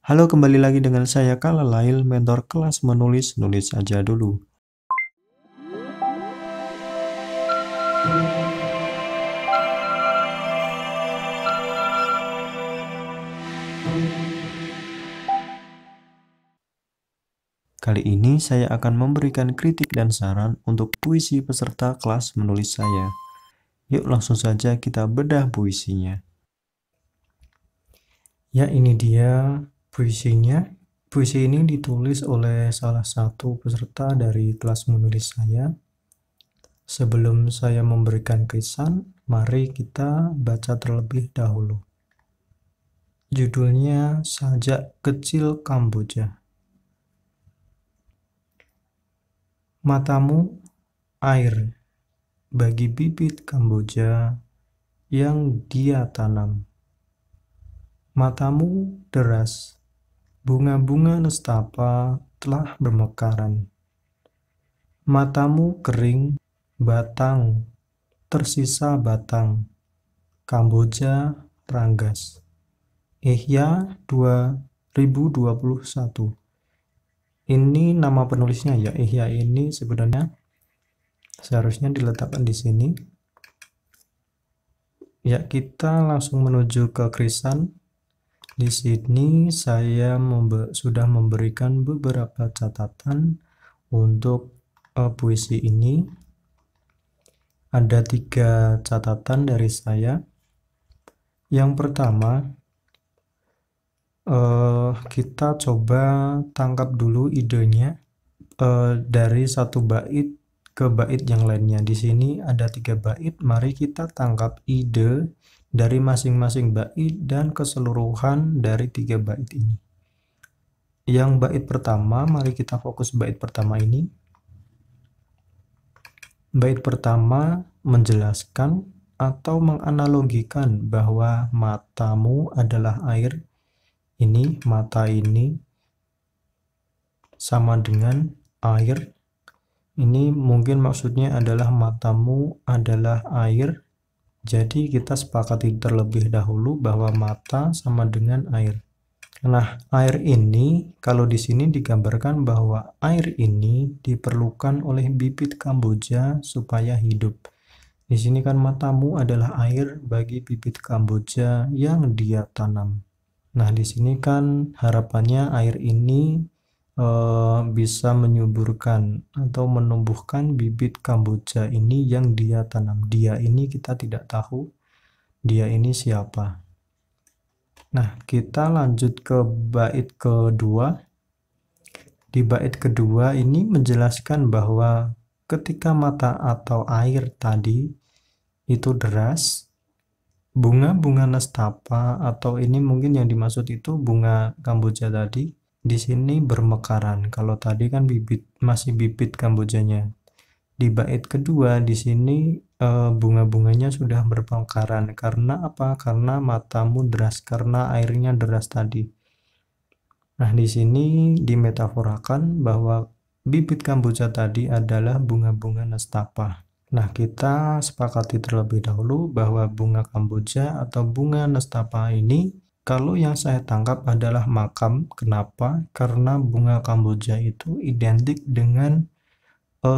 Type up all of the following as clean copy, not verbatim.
Halo, kembali lagi dengan saya Kalalail, mentor kelas menulis, nulis aja dulu. Kali ini saya akan memberikan kritik dan saran untuk puisi peserta kelas menulis saya. Yuk langsung saja kita bedah puisinya. Ya, ini dia puisinya. Puisi ini ditulis oleh salah satu peserta dari kelas menulis saya. Sebelum saya memberikan kesan, mari kita baca terlebih dahulu. Judulnya Sajak Kecil Kamboja. Matamu air bagi bibit Kamboja yang dia tanam. Matamu deras, bunga-bunga nestapa telah bermekaran. Matamu kering, batang, tersisa batang, Kamboja ranggas. Ihya 2021. Ini nama penulisnya ya. Ihya ini sebenarnya seharusnya diletakkan di sini. Ya, kita langsung menuju ke krisan. Di sini saya sudah memberikan beberapa catatan untuk puisi ini. Ada 3 catatan dari saya. Yang pertama, kita coba tangkap dulu idenya dari satu bait ke bait yang lainnya. Di sini ada 3 bait, mari kita tangkap ide dari masing-masing bait dan keseluruhan dari 3 bait ini. Yang bait pertama, mari kita fokus bait pertama ini. Bait pertama menjelaskan atau menganalogikan bahwa matamu adalah air. Ini mata ini sama dengan air. Ini mungkin maksudnya adalah matamu adalah air. Jadi kita sepakati terlebih dahulu bahwa mata sama dengan air. Nah, air ini kalau di sini digambarkan bahwa air ini diperlukan oleh bibit Kamboja supaya hidup. Di sini kan matamu adalah air bagi bibit Kamboja yang dia tanam. Nah, di sini kan harapannya air ini bisa menyuburkan atau menumbuhkan bibit Kamboja ini yang dia tanam. Dia ini kita tidak tahu dia ini siapa. Nah, kita lanjut ke bait kedua. Di bait kedua ini menjelaskan bahwa ketika mata atau air tadi itu deras, bunga-bunga nestapa atau ini mungkin yang dimaksud itu bunga Kamboja tadi, di sini bermekaran. Kalau tadi kan masih bibit Kambojanya. Di bait kedua di sini bunga-bunganya sudah bermekaran. Karena apa? Karena matamu deras, karena airnya deras tadi. Nah, di sini dimetaforakan bahwa bibit Kamboja tadi adalah bunga-bunga nestapa. Nah, kita sepakati terlebih dahulu bahwa bunga Kamboja atau bunga nestapa ini kalau yang saya tangkap adalah makam. Kenapa? Karena bunga Kamboja itu identik dengan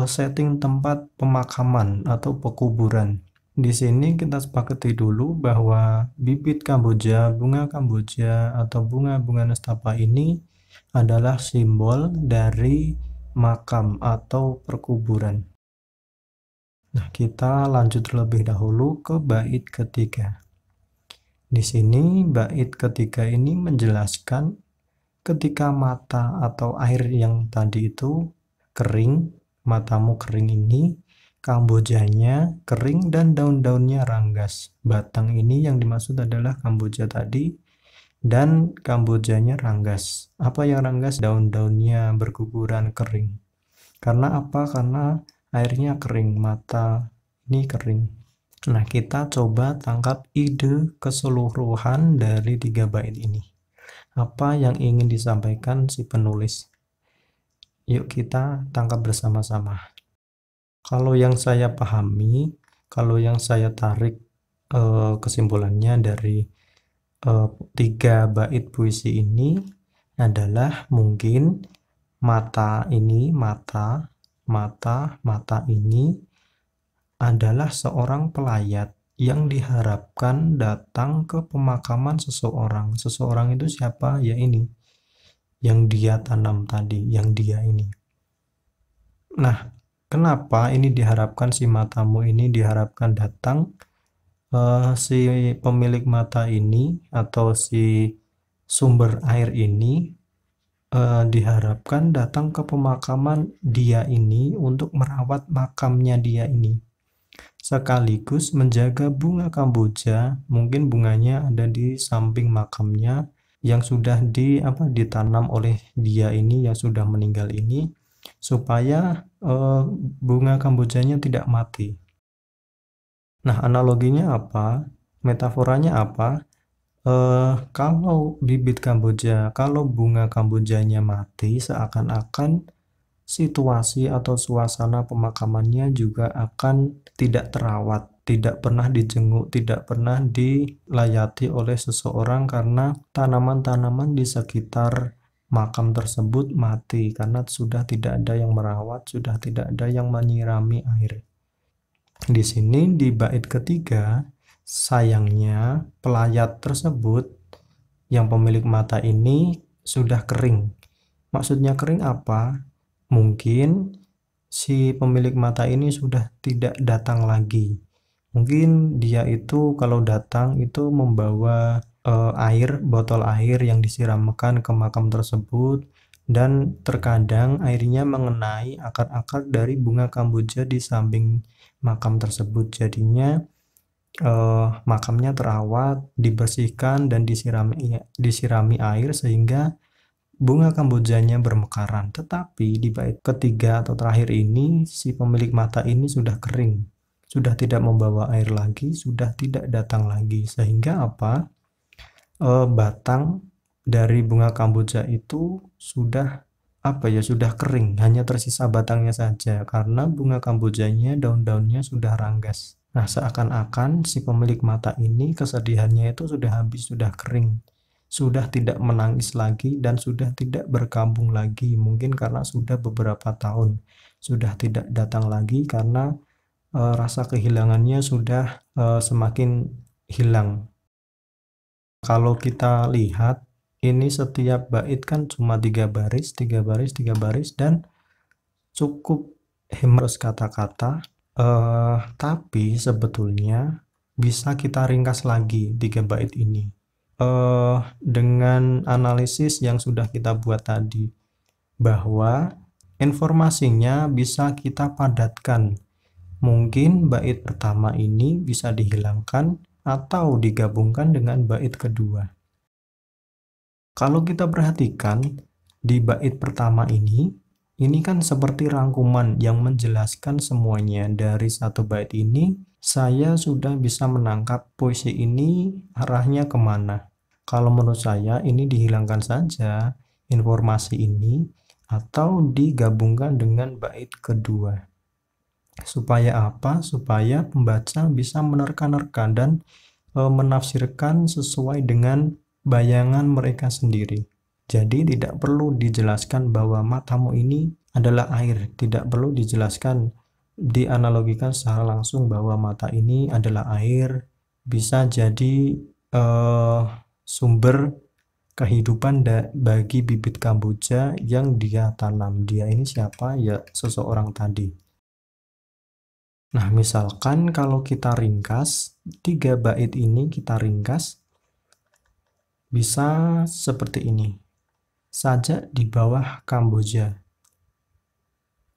setting tempat pemakaman atau pekuburan. Di sini kita sepakati dulu bahwa bibit Kamboja, bunga Kamboja atau bunga-bunga nestapa ini adalah simbol dari makam atau perkuburan. Nah, kita lanjut terlebih dahulu ke bait ketiga. Di sini bait ketiga ini menjelaskan ketika mata atau air yang tadi itu kering, matamu kering ini, Kambojanya kering dan daun-daunnya ranggas. Batang ini yang dimaksud adalah Kamboja tadi dan Kambojanya ranggas. Apa yang ranggas? Daun-daunnya berguguran kering. Karena apa? Karena airnya kering, mata ini kering. Nah, kita coba tangkap ide keseluruhan dari 3 bait ini. Apa yang ingin disampaikan si penulis? Yuk kita tangkap bersama-sama. Kalau yang saya pahami, kalau yang saya tarik kesimpulannya dari 3 bait puisi ini, adalah mungkin mata ini, mata ini adalah seorang pelayat yang diharapkan datang ke pemakaman seseorang. Seseorang itu siapa? Ya ini, yang dia tanam tadi, yang dia ini. Nah, kenapa ini diharapkan si matamu ini diharapkan datang? Si pemilik mata ini atau si sumber air ini diharapkan datang ke pemakaman dia ini untuk merawat makamnya dia ini, sekaligus menjaga bunga kamboja. Mungkin bunganya ada di samping makamnya yang sudah ditanam oleh dia ini yang sudah meninggal ini, supaya bunga kambojanya tidak mati. Nah, analoginya apa? Metaforanya apa? Kalau bibit kamboja, kalau bunga kambojanya mati, seakan-akan situasi atau suasana pemakamannya juga akan tidak terawat, tidak pernah dijenguk, tidak pernah dilayati oleh seseorang karena tanaman-tanaman di sekitar makam tersebut mati karena sudah tidak ada yang merawat, sudah tidak ada yang menyirami air. Di sini di bait ketiga, sayangnya pelayat tersebut yang pemilik mata ini sudah kering. Maksudnya kering apa? Mungkin si pemilik mata ini sudah tidak datang lagi. Mungkin dia itu kalau datang itu membawa air, botol air yang disiramkan ke makam tersebut, dan terkadang airnya mengenai akar-akar dari bunga kamboja di samping makam tersebut. Jadinya makamnya terawat, dibersihkan dan disirami air sehingga bunga kambojanya bermekaran. Tetapi di bait ketiga atau terakhir ini, si pemilik mata ini sudah kering, sudah tidak membawa air lagi, sudah tidak datang lagi, sehingga apa? Batang dari bunga kamboja itu sudah sudah kering, hanya tersisa batangnya saja karena bunga kambojanya, daun-daunnya sudah ranggas. Nah, seakan-akan si pemilik mata ini kesedihannya itu sudah habis, sudah kering, sudah tidak menangis lagi dan sudah tidak berkabung lagi, mungkin karena sudah beberapa tahun sudah tidak datang lagi karena rasa kehilangannya sudah semakin hilang. Kalau kita lihat ini setiap bait kan cuma 3 baris, 3 baris, 3 baris, dan cukup hemat kata-kata, tapi sebetulnya bisa kita ringkas lagi 3 bait ini dengan analisis yang sudah kita buat tadi, bahwa informasinya bisa kita padatkan. Mungkin bait pertama ini bisa dihilangkan atau digabungkan dengan bait kedua. Kalau kita perhatikan di bait pertama ini kan seperti rangkuman yang menjelaskan semuanya. Dari satu bait ini saya sudah bisa menangkap puisi ini arahnya kemana. Kalau menurut saya ini dihilangkan saja informasi ini atau digabungkan dengan bait kedua. Supaya apa? Supaya pembaca bisa menerka-nerka dan menafsirkan sesuai dengan bayangan mereka sendiri. Jadi tidak perlu dijelaskan bahwa matamu ini adalah air, tidak perlu dijelaskan, dianalogikan secara langsung bahwa mata ini adalah air, bisa jadi sumber kehidupan bagi bibit kamboja yang dia tanam. Dia ini siapa? Ya seseorang tadi. Nah, misalkan kalau kita ringkas 3 bait ini, kita ringkas bisa seperti ini. Sajak di bawah kamboja,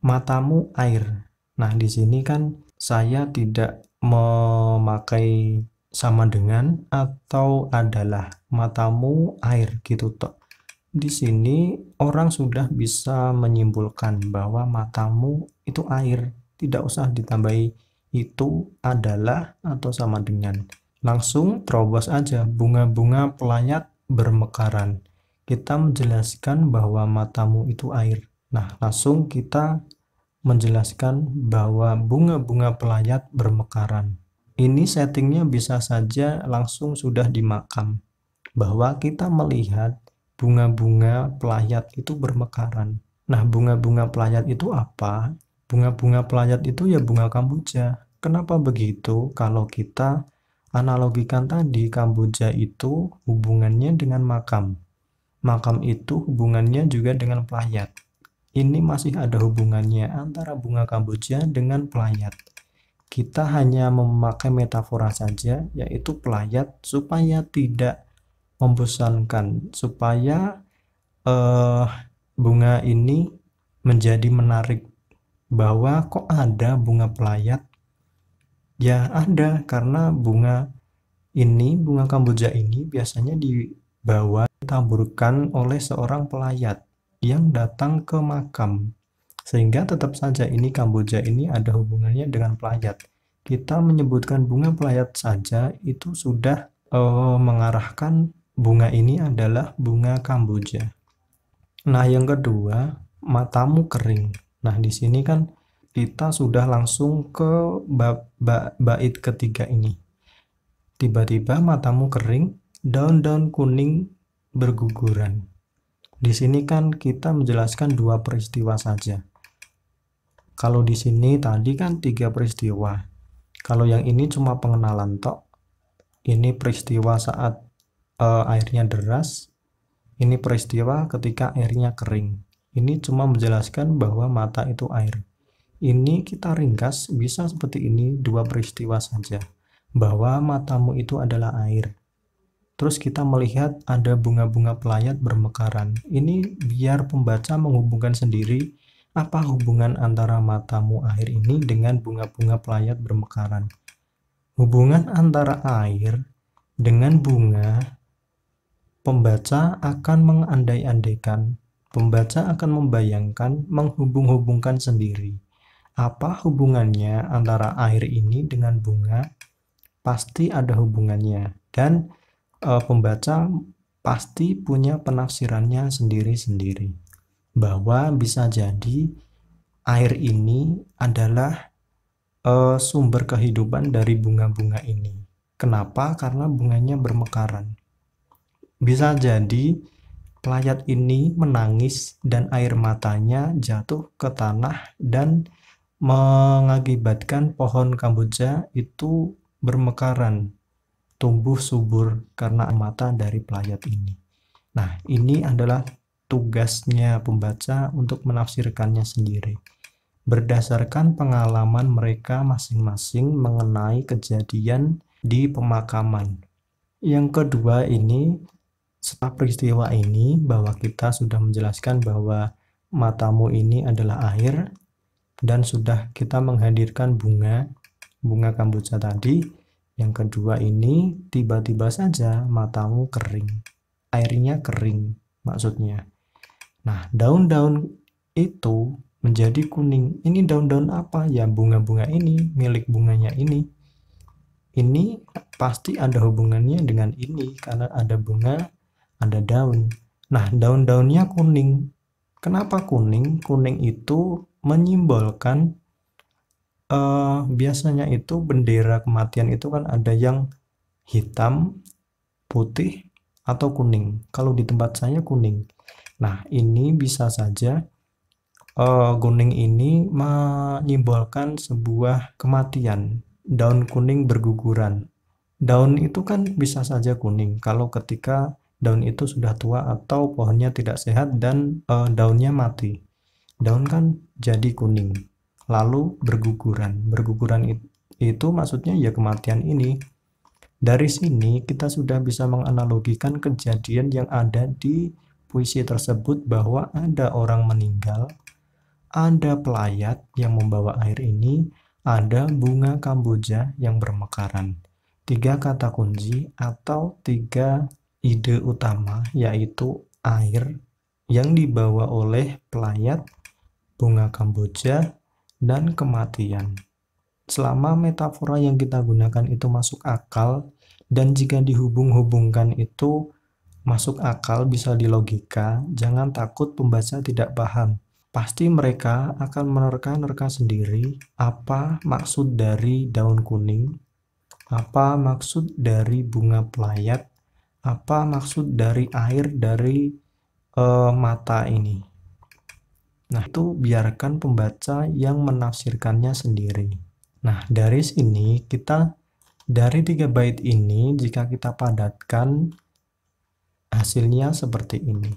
matamu air. Nah, di sini kan saya tidak memakai sama dengan atau adalah, matamu air gitu toh. Di sini orang sudah bisa menyimpulkan bahwa matamu itu air, tidak usah ditambahi itu adalah atau sama dengan. Langsung terobos aja, bunga-bunga pelayat bermekaran. Kita menjelaskan bahwa matamu itu air. Nah, langsung kita menjelaskan bahwa bunga-bunga pelayat bermekaran. Ini settingnya bisa saja langsung sudah di makam, bahwa kita melihat bunga-bunga pelayat itu bermekaran. Nah, bunga-bunga pelayat itu apa? Bunga-bunga pelayat itu ya bunga Kamboja. Kenapa begitu? Kalau kita analogikan tadi, Kamboja itu hubungannya dengan makam. Makam itu hubungannya juga dengan pelayat. Ini masih ada hubungannya antara bunga Kamboja dengan pelayat. Kita hanya memakai metafora saja, yaitu pelayat, supaya tidak membosankan, supaya bunga ini menjadi menarik. Bahwa kok ada bunga pelayat? Ya ada, karena bunga Kamboja ini biasanya dibawa, ditaburkan oleh seorang pelayat yang datang ke makam. Sehingga tetap saja ini Kamboja ini ada hubungannya dengan pelayat. Kita menyebutkan bunga pelayat saja itu sudah mengarahkan bunga ini adalah bunga Kamboja. Nah, yang kedua, matamu kering. Nah, di sini kan kita sudah langsung ke bait ketiga ini. Tiba-tiba matamu kering, daun-daun kuning berguguran. Di sini kan kita menjelaskan dua peristiwa saja. Kalau di sini tadi kan 3 peristiwa. Kalau yang ini cuma pengenalan tok. Ini peristiwa saat airnya deras. Ini peristiwa ketika airnya kering. Ini cuma menjelaskan bahwa mata itu air. Ini kita ringkas bisa seperti ini, 2 peristiwa saja. Bahwa matamu itu adalah air. Terus kita melihat ada bunga-bunga pelayat bermekaran. Ini biar pembaca menghubungkan sendiri apa hubungan antara matamu air ini dengan bunga-bunga pelayat bermekaran. Hubungan antara air dengan bunga, pembaca akan mengandai-andaikan, pembaca akan membayangkan, menghubung-hubungkan sendiri. Apa hubungannya antara air ini dengan bunga? Pasti ada hubungannya, dan pembaca pasti punya penafsirannya sendiri-sendiri. Bahwa bisa jadi air ini adalah sumber kehidupan dari bunga-bunga ini. Kenapa? Karena bunganya bermekaran. Bisa jadi pelayat ini menangis dan air matanya jatuh ke tanah dan mengakibatkan pohon Kamboja itu bermekaran, tumbuh subur karena mata dari pelayat ini. Nah, ini adalah tugasnya pembaca untuk menafsirkannya sendiri berdasarkan pengalaman mereka masing-masing mengenai kejadian di pemakaman. Yang kedua ini, setelah peristiwa ini bahwa kita sudah menjelaskan bahwa matamu ini adalah air dan sudah kita menghadirkan bunga Kamboja tadi. Yang kedua ini tiba-tiba saja matamu kering, airnya kering maksudnya. Nah, daun-daun itu menjadi kuning. Ini daun-daun apa? Ya bunga-bunga ini, milik bunganya ini. Ini pasti ada hubungannya dengan ini, karena ada bunga, ada daun. Nah, daun-daunnya kuning. Kenapa kuning? Kuning itu menyimbolkan, biasanya itu bendera kematian itu kan ada yang hitam, putih, atau kuning. Kalau di tempat saya kuning. Nah, ini bisa saja kuning ini menyimbolkan sebuah kematian. Daun kuning berguguran. Daun itu kan bisa saja kuning kalau ketika daun itu sudah tua atau pohonnya tidak sehat dan daunnya mati. Daun kan jadi kuning, lalu berguguran. Berguguran itu maksudnya ya kematian ini. Dari sini kita sudah bisa menganalogikan kejadian yang ada di puisi tersebut bahwa ada orang meninggal, ada pelayat yang membawa air ini, ada bunga Kamboja yang bermekaran. 3 kata kunci atau 3 ide utama yaitu air yang dibawa oleh pelayat, bunga Kamboja, dan kematian. Selama metafora yang kita gunakan itu masuk akal dan jika dihubung-hubungkan itu masuk akal, bisa dilogika, jangan takut pembaca tidak paham. Pasti mereka akan menerka-nerka sendiri apa maksud dari daun kuning, apa maksud dari bunga pelayat, apa maksud dari air dari mata ini. Nah, itu biarkan pembaca yang menafsirkannya sendiri. Nah, dari sini kita dari 3 bait ini jika kita padatkan hasilnya seperti ini.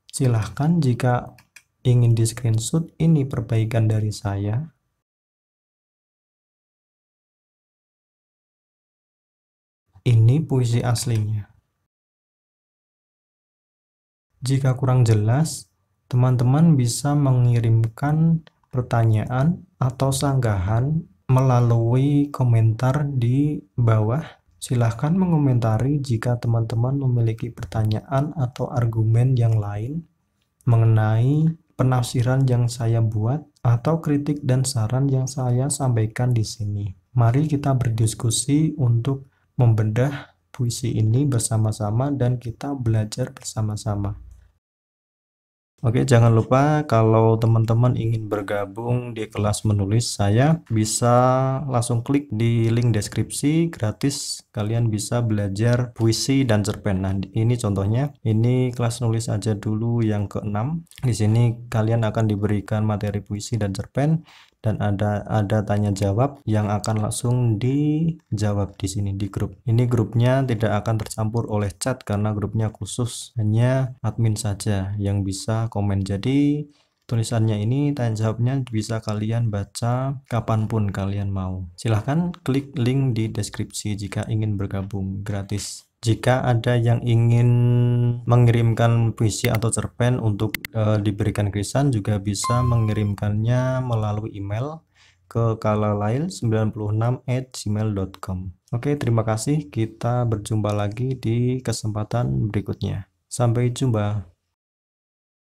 Silahkan jika ingin di screenshot, ini perbaikan dari saya. Ini puisi aslinya. Jika kurang jelas, teman-teman bisa mengirimkan pertanyaan atau sanggahan melalui komentar di bawah. Silahkan mengomentari jika teman-teman memiliki pertanyaan atau argumen yang lain mengenai penafsiran yang saya buat atau kritik dan saran yang saya sampaikan di sini. Mari kita berdiskusi untuk membedah puisi ini bersama-sama dan kita belajar bersama-sama. Oke, jangan lupa kalau teman-teman ingin bergabung di kelas menulis saya, bisa langsung klik di link deskripsi gratis. Kalian bisa belajar puisi dan cerpen. Nah, ini contohnya. Ini kelas nulis aja dulu yang ke-6. Di sini kalian akan diberikan materi puisi dan cerpen dan ada tanya jawab yang akan langsung dijawab di sini di grup. Ini grupnya tidak akan tercampur oleh chat karena grupnya khusus, hanya admin saja yang bisa komen. Jadi tulisannya ini, tanya jawabnya bisa kalian baca kapanpun kalian mau. Silahkan klik link di deskripsi jika ingin bergabung gratis. Jika ada yang ingin mengirimkan puisi atau cerpen untuk diberikan krisan, juga bisa mengirimkannya melalui email ke kalalail96@gmail.com. Oke, terima kasih. Kita berjumpa lagi di kesempatan berikutnya. Sampai jumpa.